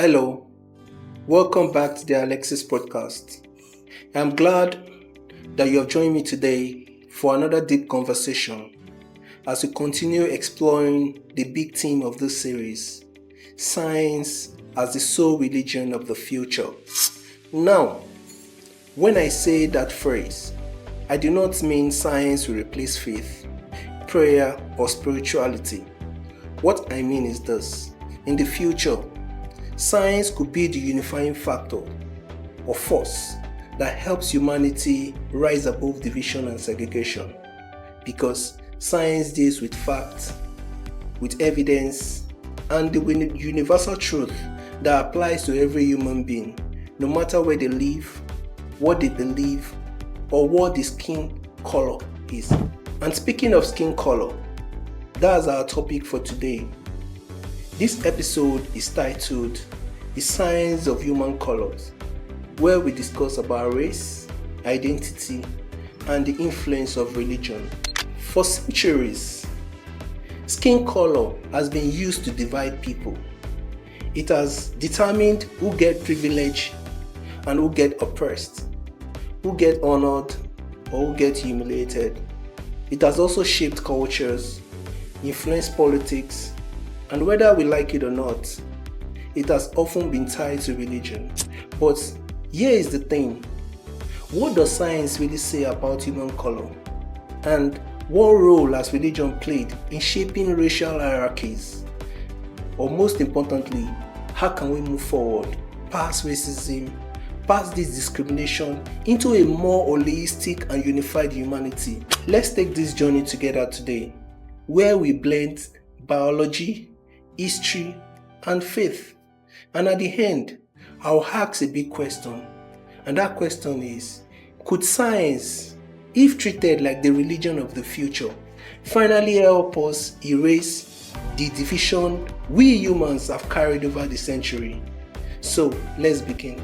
Hello, welcome back to the Alexis podcast. I'm glad that you have joined me today for another deep conversation as we continue exploring the big theme of this series, science as the sole religion of the future. Now, when I say that phrase, I do not mean science will replace faith, prayer, or spirituality. What I mean is this: in the future, science could be the unifying factor or force that helps humanity rise above division and segregation, because science deals with facts, with evidence, and the universal truth that applies to every human being, no matter where they live, what they believe, or what the skin color is. And speaking of skin color, that's our topic for today. This episode is titled The Science of Human Colors, where we discuss about race, identity, and the influence of religion. For centuries, skin color has been used to divide people. It has determined who get privilege and who get oppressed, who get honored or who get humiliated. It has also shaped cultures, influenced politics, and whether we like it or not, it has often been tied to religion. But here is the thing: what does science really say about human color? And what role has religion played in shaping racial hierarchies? Or most importantly, how can we move forward past racism, past this discrimination, into a more holistic and unified humanity? Let's take this journey together today, where we blend biology, history, and faith. And at the end, I'll ask a big question. And that question is, could science, if treated like the religion of the future, finally help us erase the division we humans have carried over the century? So, let's begin.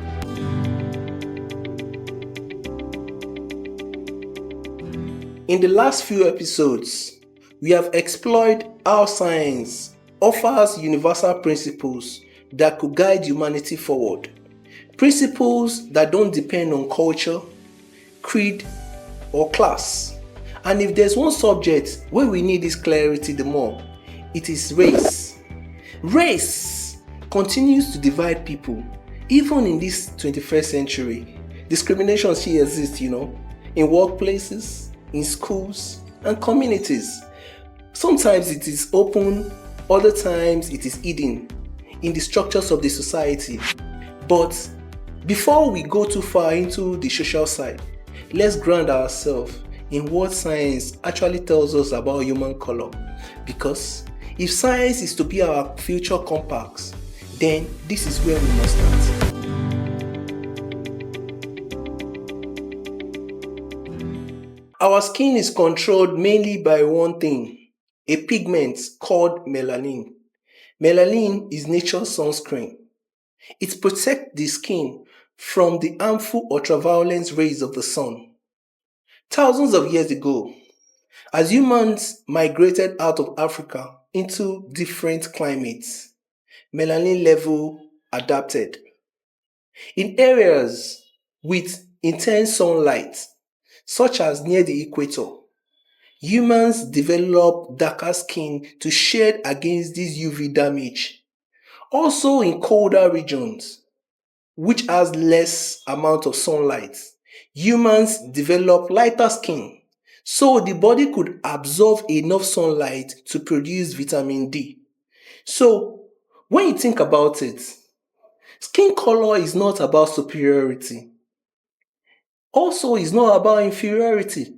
In the last few episodes, we have explored how science offers universal principles that could guide humanity forward. Principles that don't depend on culture, creed, or class. And if there's one subject where we need this clarity the more, it is race. Race continues to divide people, even in this 21st century. Discrimination still exists, in workplaces, in schools, and communities. Sometimes it is open, other times it is hidden in the structures of the society. But before we go too far into the social side, let's ground ourselves in what science actually tells us about human color. Because if science is to be our future compass, then this is where we must start. Our skin is controlled mainly by one thing, a pigment called melanin. Melanin is nature's sunscreen. It protects the skin from the harmful ultraviolet rays of the sun. Thousands of years ago, as humans migrated out of Africa into different climates, melanin level adapted. In areas with intense sunlight, such as near the equator, humans develop darker skin to shed against this UV damage. Also in colder regions, which has less amount of sunlight, humans develop lighter skin, so the body could absorb enough sunlight to produce vitamin D. So, when you think about it, skin color is not about superiority. Also, it's not about inferiority.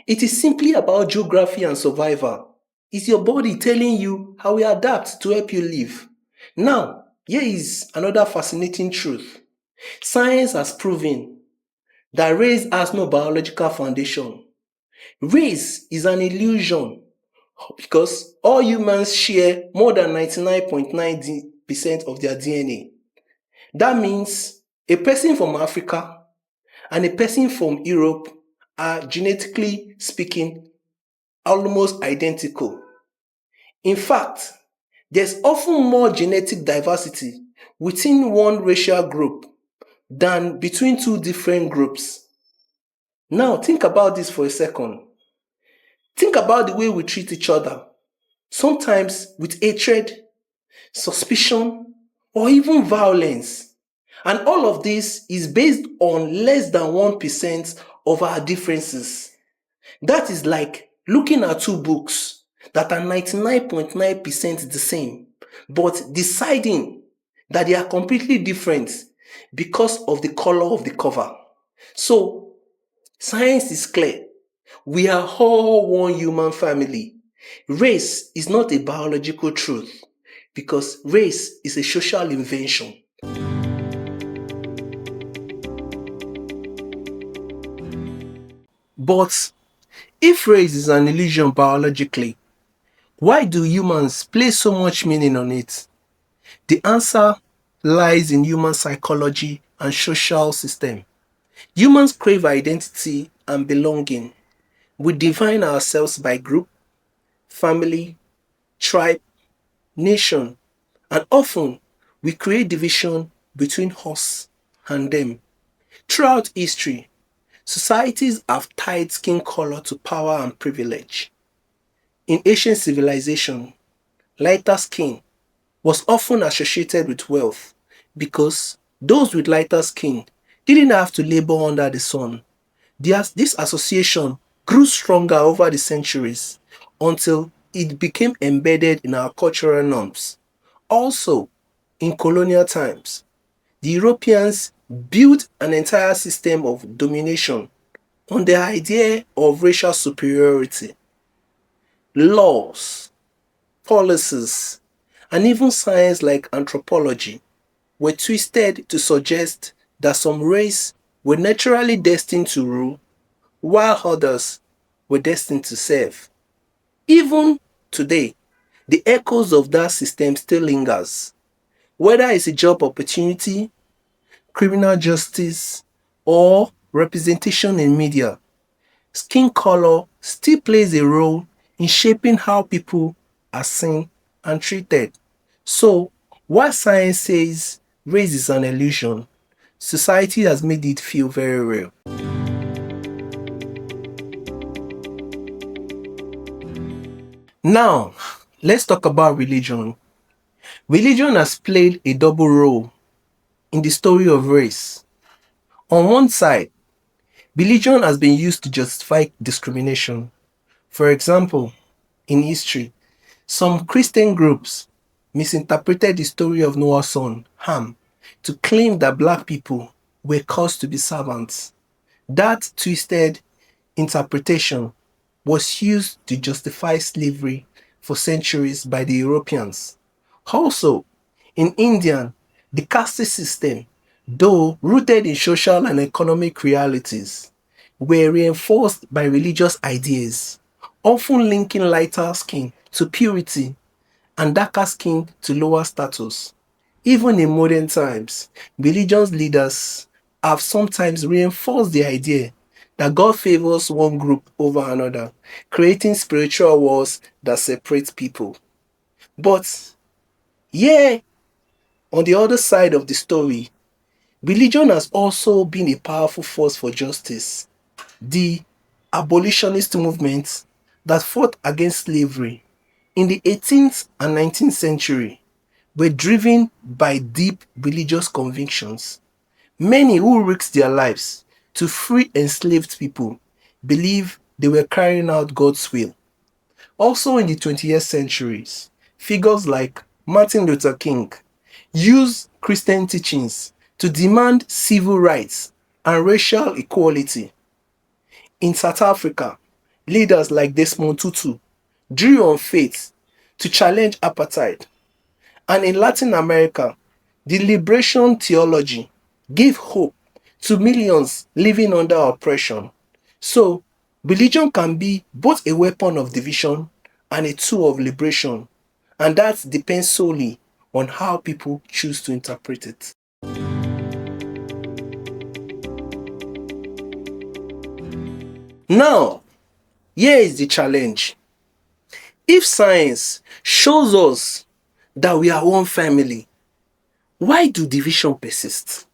It is simply about geography and survival. It's your body telling you how we adapt to help you live. Now, here is another fascinating truth. Science has proven that race has no biological foundation. Race is an illusion because all humans share more than 99.9% of their DNA. That means a person from Africa and a person from Europe are genetically speaking almost identical. In fact, there's often more genetic diversity within one racial group than between two different groups. Now, think about this for a second. Think about the way we treat each other, sometimes with hatred, suspicion, or even violence. And all of this is based on less than 1% of our differences. That is like looking at two books that are 99.9% the same, but deciding that they are completely different because of the color of the cover. So, science is clear. We are all one human family. Race is not a biological truth because race is a social invention. But if race is an illusion biologically, why do humans place so much meaning on it? The answer lies in human psychology and social system. Humans crave identity and belonging. We define ourselves by group, family, tribe, nation, and often we create division between us and them. Throughout history, societies have tied skin color to power and privilege. In ancient civilization, lighter skin was often associated with wealth because those with lighter skin didn't have to labor under the sun. This association grew stronger over the centuries until it became embedded in our cultural norms. Also, in colonial times, the Europeans built an entire system of domination on the idea of racial superiority. Laws, policies, and even science like anthropology were twisted to suggest that some races were naturally destined to rule while others were destined to serve. Even today, the echoes of that system still lingers. Whether it's a job opportunity, criminal justice, or representation in media, skin color still plays a role in shaping how people are seen and treated. So, while science says race is an illusion, society has made it feel very real. Now, let's talk about religion. Religion has played a double role in the story of race. On one side, religion has been used to justify discrimination. For example, in history, some Christian groups misinterpreted the story of Noah's son, Ham, to claim that black people were caused to be servants. That twisted interpretation was used to justify slavery for centuries by the Europeans. Also, in India, the caste system, though rooted in social and economic realities, were reinforced by religious ideas, often linking lighter skin to purity and darker skin to lower status. Even in modern times, religious leaders have sometimes reinforced the idea that God favors one group over another, creating spiritual wars that separate people. But, yeah, on the other side of the story, religion has also been a powerful force for justice. The abolitionist movement that fought against slavery in the 18th and 19th century were driven by deep religious convictions. Many who risked their lives to free enslaved people believe they were carrying out God's will. Also in the 20th centuries, figures like Martin Luther King used Christian teachings to demand civil rights and racial equality. In South Africa, leaders like Desmond Tutu drew on faith to challenge apartheid. And in Latin America, the liberation theology gave hope to millions living under oppression. So, religion can be both a weapon of division and a tool of liberation, and that depends solely on how people choose to interpret it. Now, here is the challenge. If science shows us that we are one family, Why do division persist?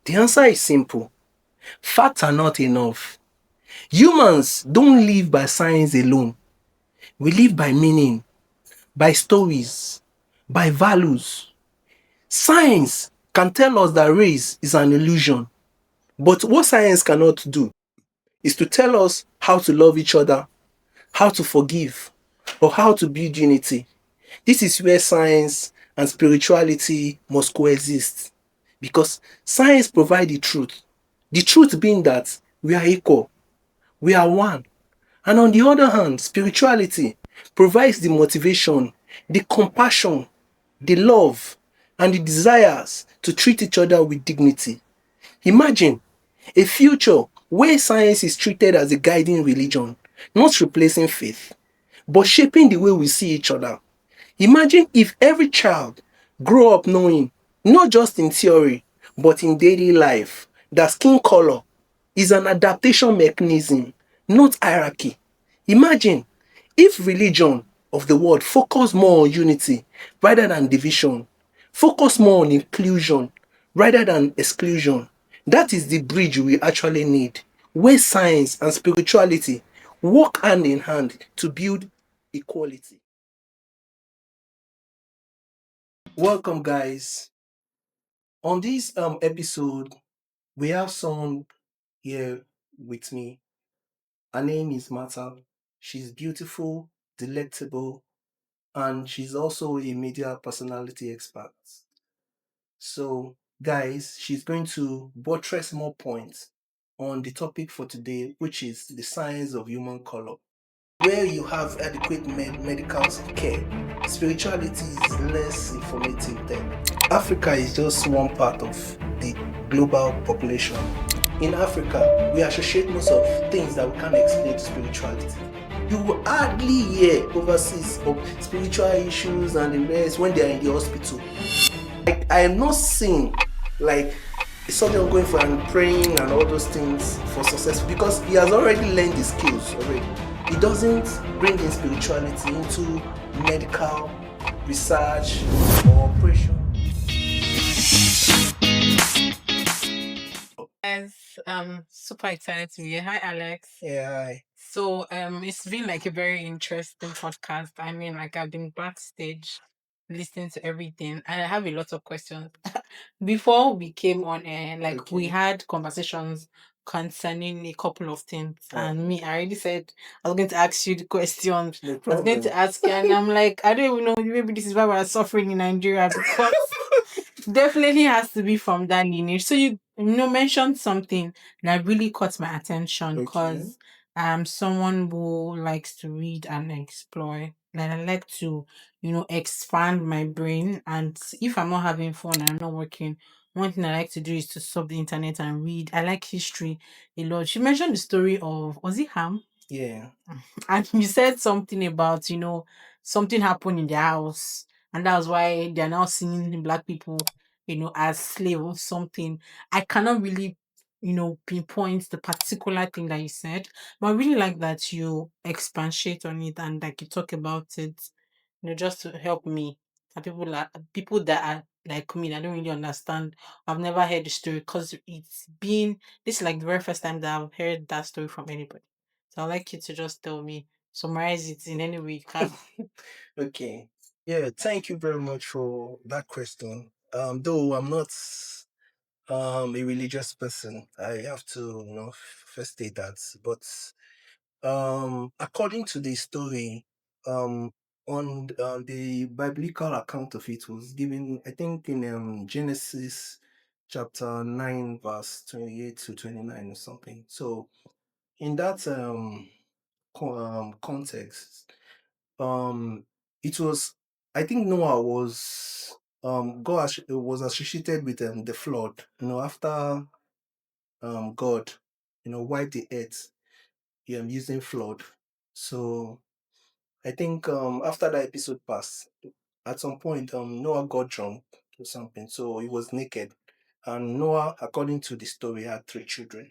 The answer is simple. Facts are not enough. Humans don't live by science alone. We live by meaning, by stories, by values. Science can tell us that race is an illusion, but what science cannot do is to tell us how to love each other, how to forgive, or how to build unity. This is where science and spirituality must coexist because science provides the truth. The truth being that we are equal, we are one. And on the other hand, spirituality provides the motivation, the compassion, the love, and the desires to treat each other with dignity. Imagine a future where science is treated as a guiding religion, not replacing faith, but shaping the way we see each other. Imagine if every child grew up knowing, not just in theory, but in daily life, that skin color is an adaptation mechanism, not hierarchy. Imagine if religion of the world focus more on unity rather than division, focus more on inclusion rather than exclusion. That is the bridge we actually need, where science and spirituality work hand in hand to build equality. Welcome, guys. On this episode, we have someone here with me. Her name is Martha. She's beautiful, delectable, and she's also a media personality expert. So, guys, she's going to buttress more points on the topic for today, which is the science of human color. Where you have adequate medical care, spirituality is less informative there. Africa is just one part of the global population. In Africa, we associate most of things that we can't explain to spirituality. You will hardly hear overseas of spiritual issues and the rest when they are in the hospital. Like, I am not seeing like a surgeon going for and praying and all those things for success because he has already learned the skills already. He doesn't bring in spirituality into medical research or operation. Guys, super excited to be here. Hi, Alex. Yeah, hi. So, it's been like a very interesting podcast. I mean, like I've been backstage listening to everything, and I have a lot of questions. Before we came on air, like we Okay. had conversations concerning a couple of things, Right. and me, I already said I was going to ask you the questions. No I was going problem. to ask you, and I'm like, I don't even know. Maybe this is why we're suffering in Nigeria because definitely has to be from that lineage. So you mentioned something that really caught my attention Okay. because I'm someone who likes to read and explore. And I like to, expand my brain. And if I'm not having fun and I'm not working, one thing I like to do is to surf the internet and read. I like history a lot. She mentioned the story of, was it Ham? Yeah. And you said something about, something happened in their house. And that's why they're now seeing the black people, as slave or something. I cannot really, pinpoint the particular thing that you said. But I really like that you expatiate on it and like you talk about it, just to help me. And people that are like me that don't really understand. I've never heard the story because this is like the very first time that I've heard that story from anybody. So I'd like you to just tell me, summarize it in any way you can. Okay. Yeah, thank you very much for that question. Though I'm not a religious person, I have to, first state that. But according to the story, on the biblical account of it was given, I think, in Genesis chapter 9, verse 28 to 29 or something. So in that context, um it was, I think Noah was was associated with the flood, after God wiped the earth using flood. So I think after that episode passed, at some point Noah got drunk or something, so he was naked. And Noah, according to the story, had three children.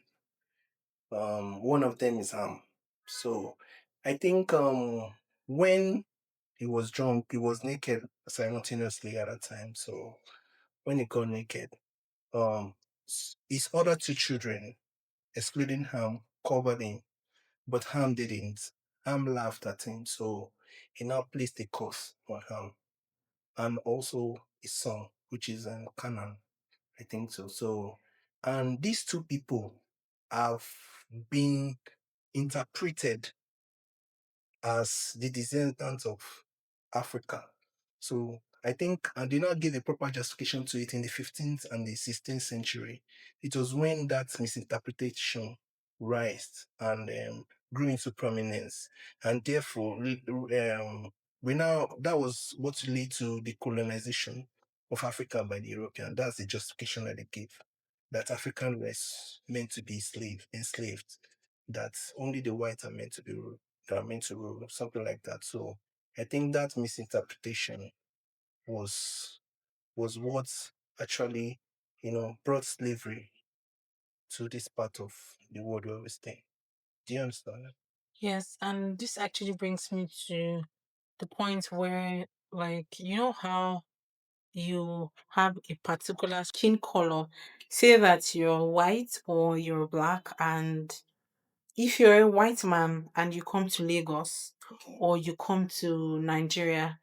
One of them is Ham. So I think when he was drunk, he was naked simultaneously at that time. So when he got naked, um, his other two children, excluding Ham, covered him, but Ham didn't. Ham laughed at him, so he now placed a curse on Ham and also his son, which is Canaan, I think so. So, and these two people have been interpreted as the descendants of Africa. So I think I did not give a proper justification to it in the 15th and the 16th century. It was when that misinterpretation rised and grew into prominence, and therefore we now that was what led to the colonization of Africa by the European. That's the justification that they gave, that African was meant to be enslaved, that only the whites are meant to be ruled, that are meant to rule, or something like that. So I think that misinterpretation was was what actually, brought slavery to this part of the world where we stay. Do you understand? Yes, and this actually brings me to the point where, like, you know how you have a particular skin color, say that you're white or you're black, and if you're a white man and you come to Lagos or you come to Nigeria,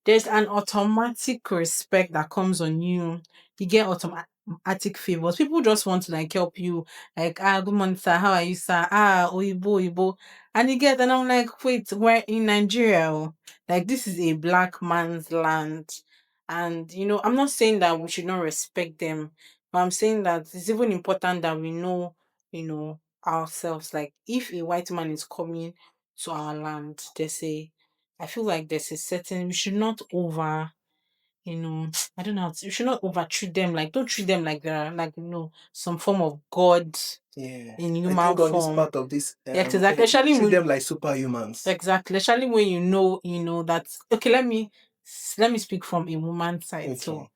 there's an automatic respect that comes on you. You get automatic favors. People just want to like help you, like, good morning, sir. How are you, sir? Oibo, Oibo. And you get, and I'm like, wait, we're in Nigeria. Oh. Like, this is a black man's land. And, I'm not saying that we should not respect them, but I'm saying that it's even important that we know, ourselves. Like, if a white man is coming to our land, I feel like there's a certain, we should not over, I don't know, we should not over treat them, like, don't treat them like they're like, some form of god Yeah. in I human think on this form. part of this, Yeah, exactly. Especially treat when, them like superhumans. exactly, especially when that, okay, let me speak from a woman's side. So Okay.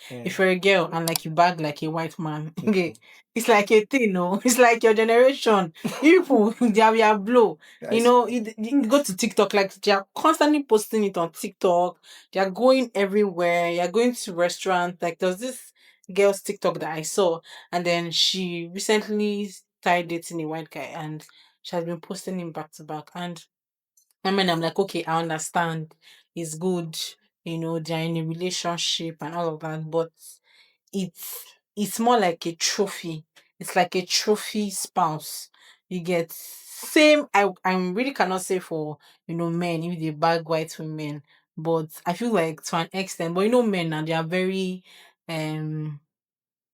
Yeah. if you're a girl and like you bag like a white man, okay, Okay. it's like a thing, no? It's like your generation. You people, they are blow. Guys, You go to TikTok, like they are constantly posting it on TikTok. They are going everywhere. You're going to restaurants. Like there's this girl's TikTok that I saw, and then she recently started dating a white guy, and she has been posting him back to back. And I mean, I'm like, okay, I understand. It's good, they're in a relationship and all of that, but it's more like a trophy. It's like a trophy spouse. You get same. I really cannot say for men if they bag white women, but I feel like to an extent. But men now they are very um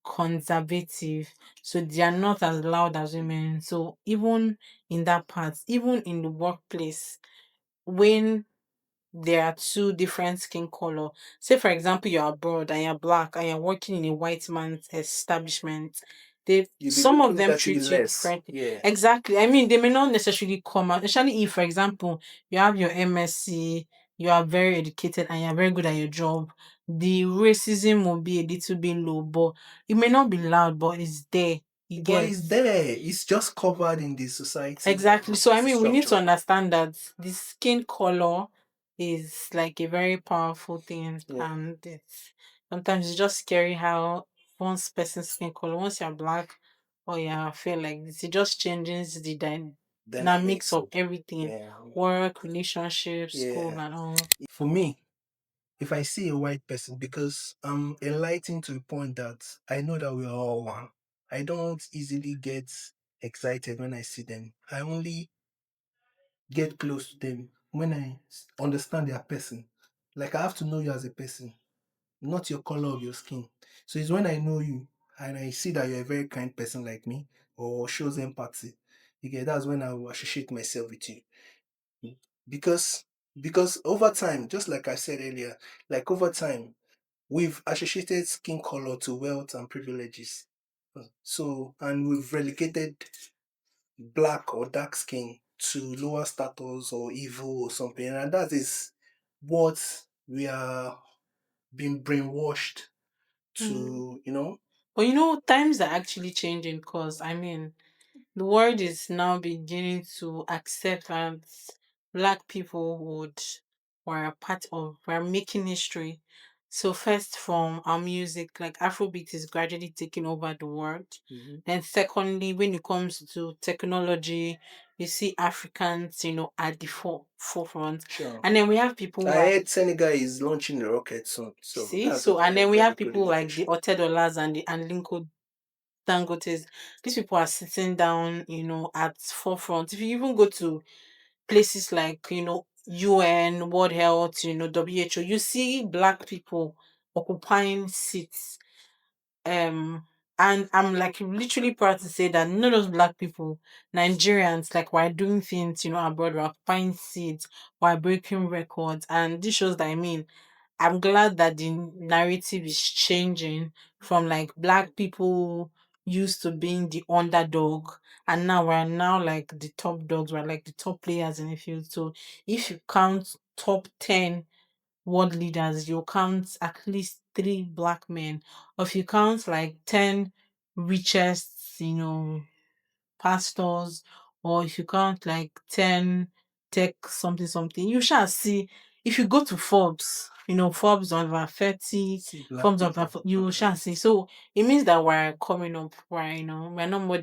conservative, so they are not as loud as women. So even in that part, even in the workplace, when there are two different skin color. Say for example you're abroad and you're black and you're working in a white man's establishment. They you'll be Some looking of them negatively treat you less. differently. Yeah. Exactly. I mean, they may not necessarily come out, especially if, for example, you have your MSc, you are very educated and you're very good at your job. The racism will be a little bit low, but it may not be loud, but it's there. You But get. it's there. It's just covered in the society Exactly. So I mean, we need to structure. understand that the skin color is like a very powerful thing, Yeah. and sometimes it's just scary how once person's skin color, once you're black or you're fair like this, it just changes the dynamics Dynamics of of, everything, yeah. work, relationships, school, Yeah. and all. For me, if I see a white person, because I'm enlightened to a point that I know that we are all one, I don't easily get excited when I see them. I only get close to them when I understand their person. Like I have to know you as a person, not your color of your skin. So it's when I know you and I see that you're a very kind person like me or shows empathy. You get that's when I will associate myself with you. Because because over time, just like I said earlier, like over time, we've associated skin color to wealth and privileges. So and we've relegated black or dark skin to lower status or evil or something. And that is what we are being brainwashed Mm. to, But times are actually changing because I mean the world is now beginning to accept that black people were a part of, we're making history. So first from our music, like Afrobeat is gradually taking over the world. Hmm. Then secondly, when it comes to technology, you see Africans, at the forefront. Sure. And then we have people I like, heard Senegal is launching a rocket soon, so see, that's so a and then we very have good people like the innovation. Otedolas and the and Linko Dangotes. These people are sitting down, at forefront. If you even go to places like, UN, World Health, WHO, you see black people occupying seats. And I'm like literally proud to say that none of those black people, Nigerians, like we're doing things, abroad, we're occupying seats, we're breaking records. And this shows that I'm glad that the narrative is changing from like black people used to being the underdog, and now we're now like the top dogs, we're like the top players in the field. So if you count top 10 world leaders, you count at least three black men. Or if you count like 10 richest, pastors, or if you count like 10 tech something something, you shall see. If you go to Forbes, Forbes over 30, See black Forbes over, people you on the shall see. list. So it means that we're coming up, we're not more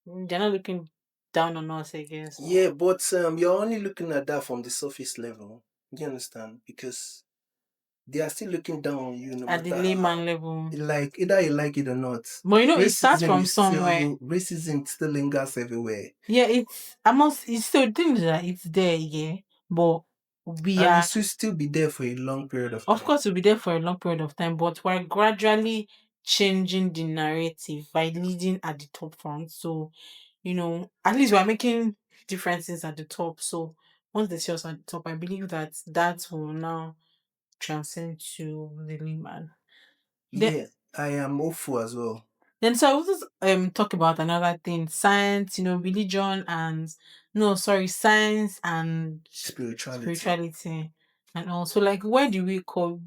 they're not looking down on us, I guess. Yeah, but you're only looking at that from the surface level. Do you understand? Because they are still looking down on you no At the matter how. layman level. Like either you like it or not, But it starts from somewhere. racism still lingers everywhere, Yeah, it's still the thing is that it's there, yeah. But we and are, it should still be there for a long period of of time. course, we'll be there for a long period of time, but we're gradually changing the narrative by leading at the top front. So, at least we're making differences at the top. So once they see us at the top, I believe that that will now transcend to the layman. Then Yeah, I am hopeful as well. so I want to talk about another thing, science, religion and no, sorry, science and Spirituality. spirituality, and also like where do we call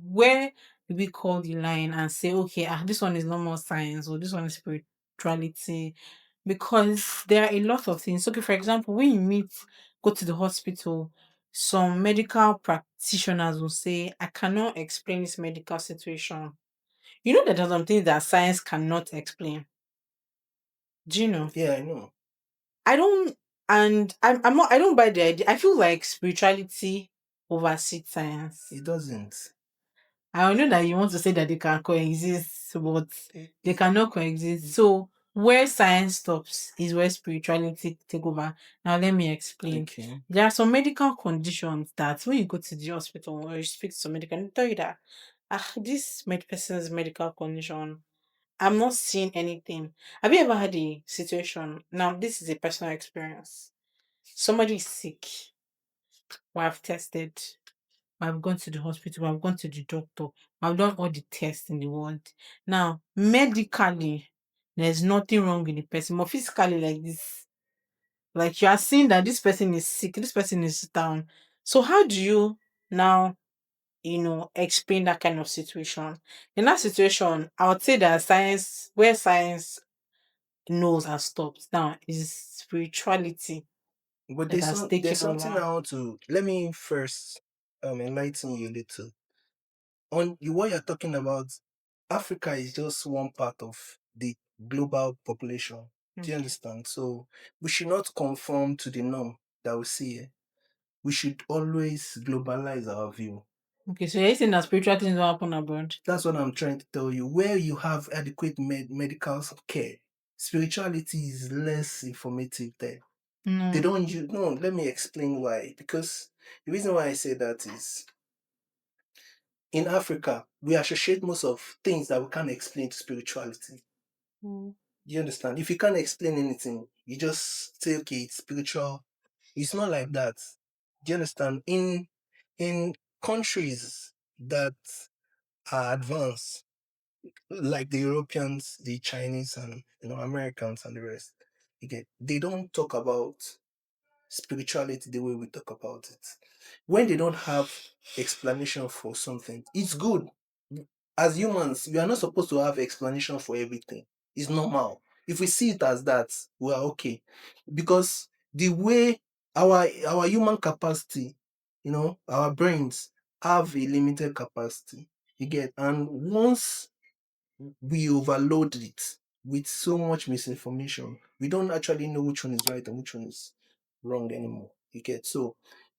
the line and say, okay, this one is no more science or this one is spirituality, because there are a lot of things. Okay, for example, when go to the hospital, some medical practitioners will say, I cannot explain this medical situation. That there's some things that science cannot explain. Do you know? Yeah, I know. I don't, and I'm not. I don't buy the idea. I feel like spirituality oversees science. It doesn't. I know that you want to say that they can coexist, but It, they it, cannot coexist. So where science stops is where spirituality take over. Now let me explain. okay. There are some medical conditions that when you go to the hospital or you speak to some medical, they tell you that this person's medical condition, I'm not seeing anything. Have you ever had a situation? Now, this is a personal experience. Somebody is sick. We have tested. We have gone to the hospital. We have gone to the doctor. We have done all the tests in the world. Now, medically, there's nothing wrong with the person. But physically, like this, like you are seeing that this person is sick. This person is down. So how do you now, explain that kind of situation? In that situation, I would say that where science knows has stopped. Now is spirituality But that has there's taken something over. I want to let me first enlighten you a little. On you what you're talking about, Africa is just one part of the global population. Do you Okay. understand? So we should not conform to the norm that we see here. We should always globalize our view. Okay, so you're saying that spiritual things don't happen abroad? That's what I'm trying to tell you. Where you have adequate medical care, spirituality is less informative there. They No. don't use, no, let me explain why. Because the reason why I say that is in Africa, we associate most of things that we can't explain to spirituality. Mm. Do you understand? If you can't explain anything, you just say, okay, it's spiritual. It's not like that. Do you understand? In countries that are advanced, like the Europeans, the Chinese, and Americans and the rest, they don't talk about spirituality the way we talk about it. When they don't have explanation for something, it's good. As humans, we are not supposed to have explanation for everything. It's normal. If we see it as that, we are okay. Because the way our human capacity, our brains have a limited capacity. You get, and once we overload it with so much misinformation, we don't actually know which one is right and which one is wrong anymore. You get, so,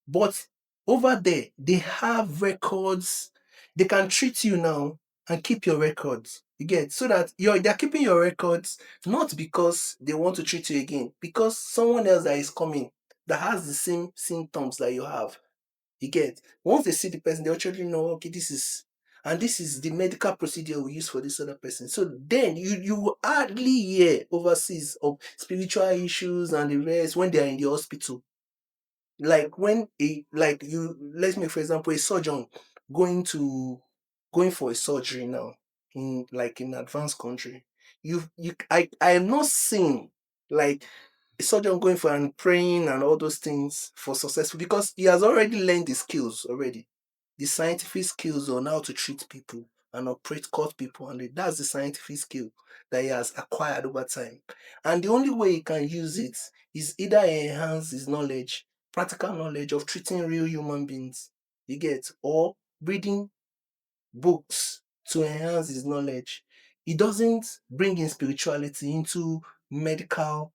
but over there, they have records. They can treat you now and keep your records. You get, so that they're keeping your records not because they want to treat you again, because someone else that is coming that has the same symptoms that you have. You get, once they see the person, they actually know, okay, this is the medical procedure we use for this other person. So then you will hardly hear overseas of spiritual issues and the rest when they are in the hospital. Like when a like you let's make for example a surgeon going to going for a surgery now in like in advanced country. I am not seeing like a surgeon going for and praying and all those things for successful, because he has already learned the skills already, the scientific skills on how to treat people and operate cut people, and that's the scientific skill that he has acquired over time. And the only way he can use it is either enhance his knowledge, practical knowledge of treating real human beings, you get, or reading books to enhance his knowledge. He doesn't bring in spirituality into medical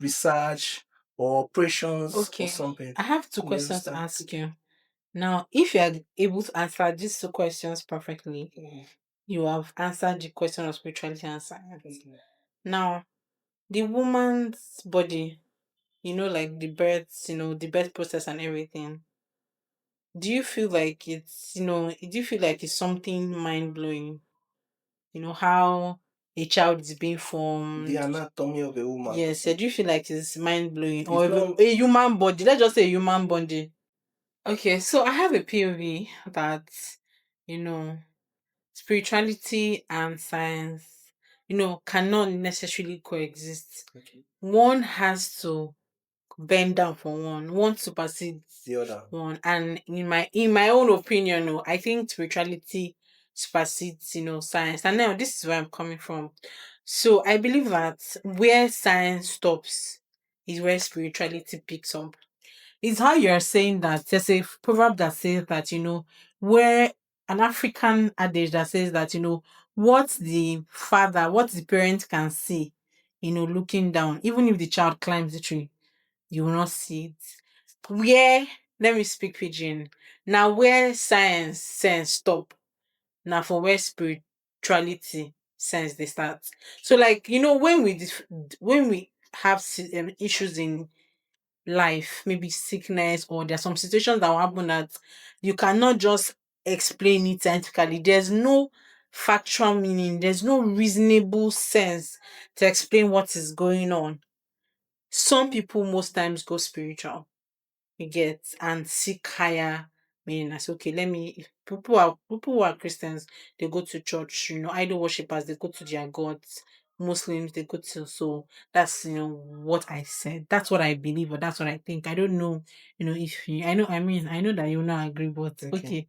research or operations or Okay. something. I have two You questions to understand? ask you. Now, if you are able to answer these two questions perfectly, Mhm. you have answered the question of spirituality and science. Okay. Now, the woman's body, like the birth process and everything. Do you feel like do you feel like it's something mind blowing? How a child is being The formed. anatomy of a woman. Yes, do you feel like it's mind blowing, or It's even not. a human body? Let's just say a human body. Okay, so I have a POV that you know spirituality and science, cannot necessarily coexist. Okay. One has to bend down for one supersedes The other. one. And in my own opinion, I think spirituality supersedes, science. And now this is where I'm coming from. So I believe that where science stops is where spirituality picks up. It's how you're saying that there's a proverb that says that, where an African adage that says that, what the parent can see, looking down, even if the child climbs the tree, you will not see it. Where, let me speak pidgin. Now, where science sense stop, now for where spirituality sense they start. So, like, when we have issues in life, maybe sickness, or there's some situations that will happen that you cannot just explain it scientifically. There's no factual meaning, there's no reasonable sense to explain what is going on. Some people most times go spiritual, you get, and seek higher meaning. I say, okay, let me if people who are Christians, they go to church, idol worshippers, they go to their gods, Muslims, they go to, so that's what I said. That's what I believe, or that's what I think. I don't know, if you I know that you not agree, but Okay. okay.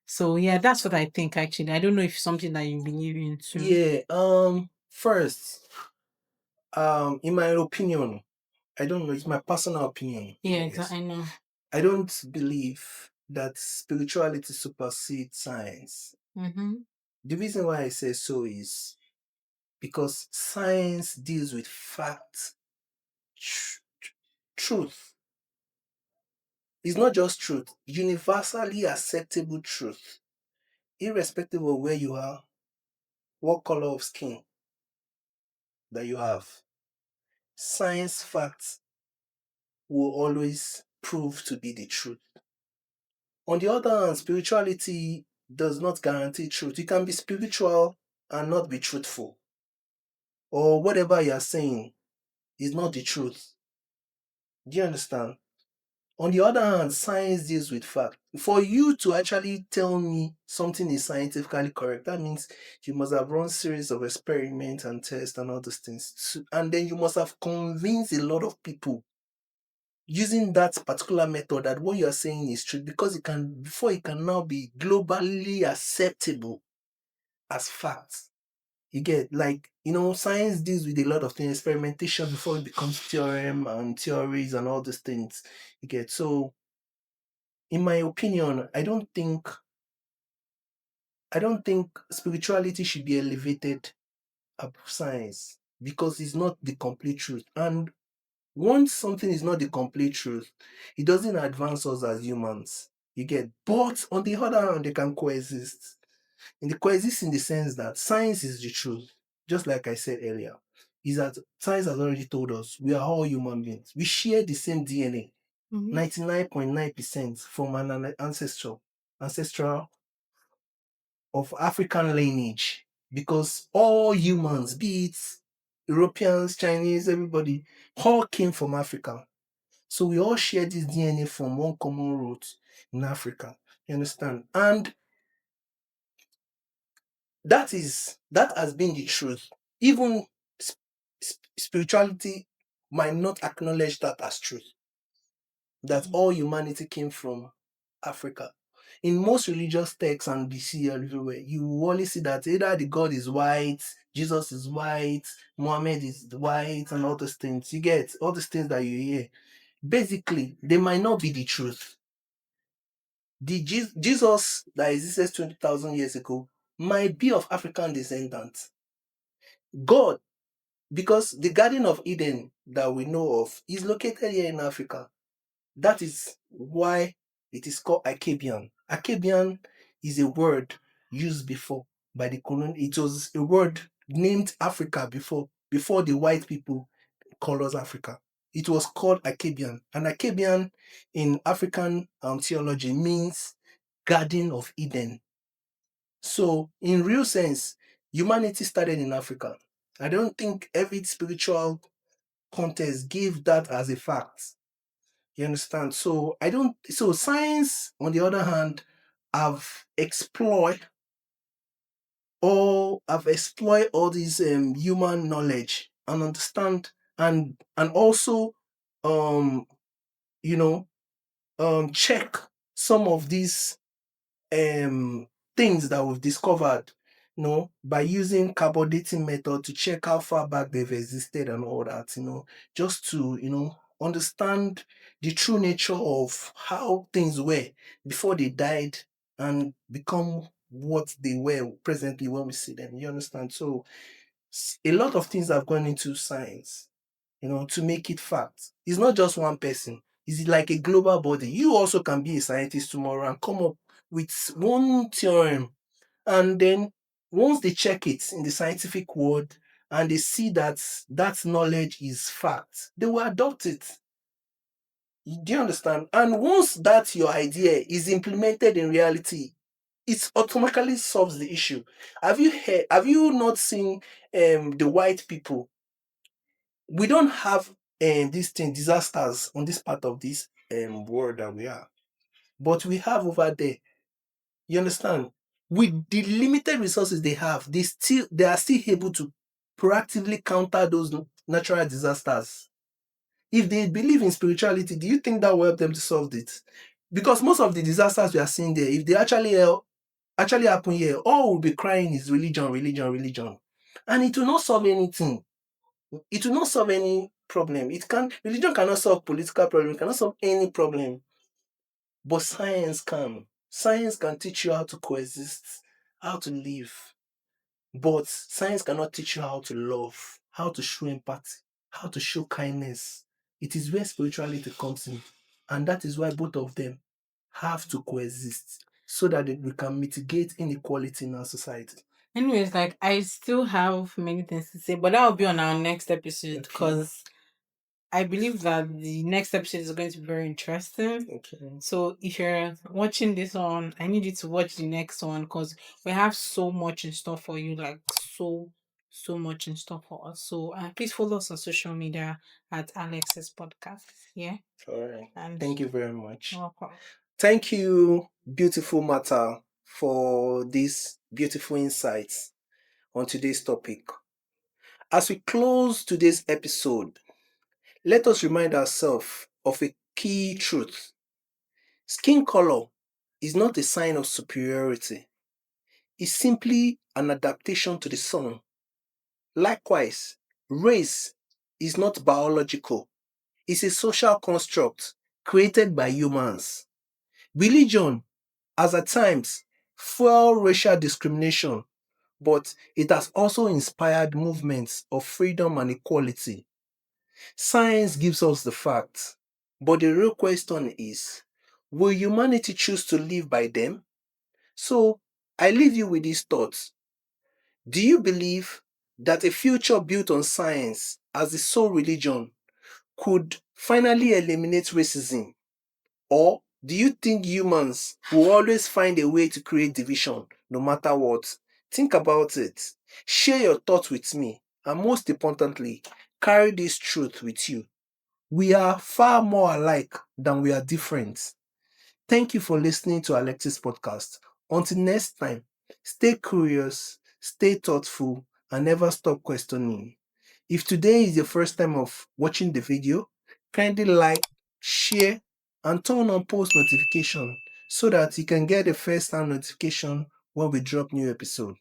So yeah, that's what I think actually. I don't know if something that you believe in too. Yeah. First, in my opinion, I don't know. It's my personal opinion. Yeah, Yes. exactly. I know. I don't believe that spirituality supersedes science. Mm-hmm. The reason why I say so is because science deals with fact, tr- truth. It's not just truth, universally acceptable truth, irrespective of where you are, what color of skin that you have. Science facts will always prove to be the truth. On the other hand, spirituality does not guarantee truth. You can be spiritual and not be truthful, or whatever you are saying is not the truth. Do you understand? On the other hand, science deals with fact. For you to actually tell me something is scientifically correct, that means you must have run series of experiments and tests and all those things. And then you must have convinced a lot of people using that particular method that what you're saying is true, because it can now be globally acceptable as fact. You get, like, science deals with a lot of things, experimentation before it becomes theorem and theories and all these things. You get, so in my opinion, I don't think I don't think spirituality should be elevated above science because it's not the complete truth. And once something is not the complete truth, it doesn't advance us as humans. You get, but on the other hand, they can coexist. And they coexist in the sense that science is the truth, just like I said earlier. Is that science has already told us we are all human beings. We share the same DNA, Mhm. 99.9% from an ancestral of African lineage. Because all humans, be it Europeans, Chinese, everybody, all came from Africa. So we all share this DNA from one common root in Africa. You understand? And that has been the truth. Even spirituality might not acknowledge that as truth. That Mhm. all humanity came from Africa. In most religious texts and BC everywhere, you will only see that either the God is white, Jesus is white, Muhammad is white, and all those things. You get all these things that you hear. Basically, they might not be the truth. The Jesus that existed 20,000 years ago might be of African descendants. God, because the Garden of Eden that we know of is located here in Africa. That is why it is called Acabian. Acabian is a word used before by the colon. It was a word named Africa before the white people called us Africa. It was called Acabian. And Acabian in African theology means Garden of Eden. So, in real sense, humanity started in Africa. I don't think every spiritual context give that as a fact. You understand? So I don't. So science, on the other hand, have explored all these human knowledge and understand and also um you know check some of these um things that we've discovered, by using carbon dating method to check how far back they've existed and all that, just to, understand the true nature of how things were before they died and become what they were presently when we see them. You understand? So a lot of things have gone into science, to make it fact. It's not just one person. It's like a global body. You also can be a scientist tomorrow and come up with one theorem. And then once they check it in the scientific world and they see that that knowledge is fact, they will adopt it. Do you understand? And once that your idea is implemented in reality, it automatically solves the issue. Have you not seen the white people? We don't have these thing disasters on this part of this world that we are, but we have over there. You understand? With the limited resources they have, they are still able to proactively counter those natural disasters. If they believe in spirituality, do you think that will help them to solve it? Because most of the disasters we are seeing there, if they actually happen here, all we'll be crying is religion, religion, religion, and it will not solve anything. It will not solve any problem. Religion cannot solve political problem, cannot solve any problem. But science can. Science can teach you how to coexist, how to live. But science cannot teach you how to love, how to show empathy, how to show kindness. It is where spirituality comes in. And that is why both of them have to coexist so that we can mitigate inequality in our society. Anyways, like I still have many things to say, but that will be on our next episode Okay. because I believe that the next episode is going to be very interesting. Okay. So if you're watching this one, I need you to watch the next one because we have so much in store for you, like so much in store for us. So please follow us on social media at Alexis Podcast. Yeah, All right. and Thank you very you're much. welcome. Thank you, beautiful Mata, for these beautiful insights on today's topic. As we close today's episode, let us remind ourselves of a key truth. Skin color is not a sign of superiority, it's simply an adaptation to the sun. Likewise, race is not biological, it's a social construct created by humans. Religion has at times fuel racial discrimination, but it has also inspired movements of freedom and equality. Science gives us the facts, but the real question is, will humanity choose to live by them? So, I leave you with these thoughts. Do you believe that a future built on science as the sole religion could finally eliminate racism? Or do you think humans will always find a way to create division no matter what? Think about it. Share your thoughts with me. And most importantly, carry this truth with you. We are far more alike than we are different. Thank you for listening to Alexis podcast. Until next time, stay curious, stay thoughtful, and never stop questioning. If today is your first time of watching the video, kindly like, share, and turn on post notification so that you can get a first hand notification when we drop new episode.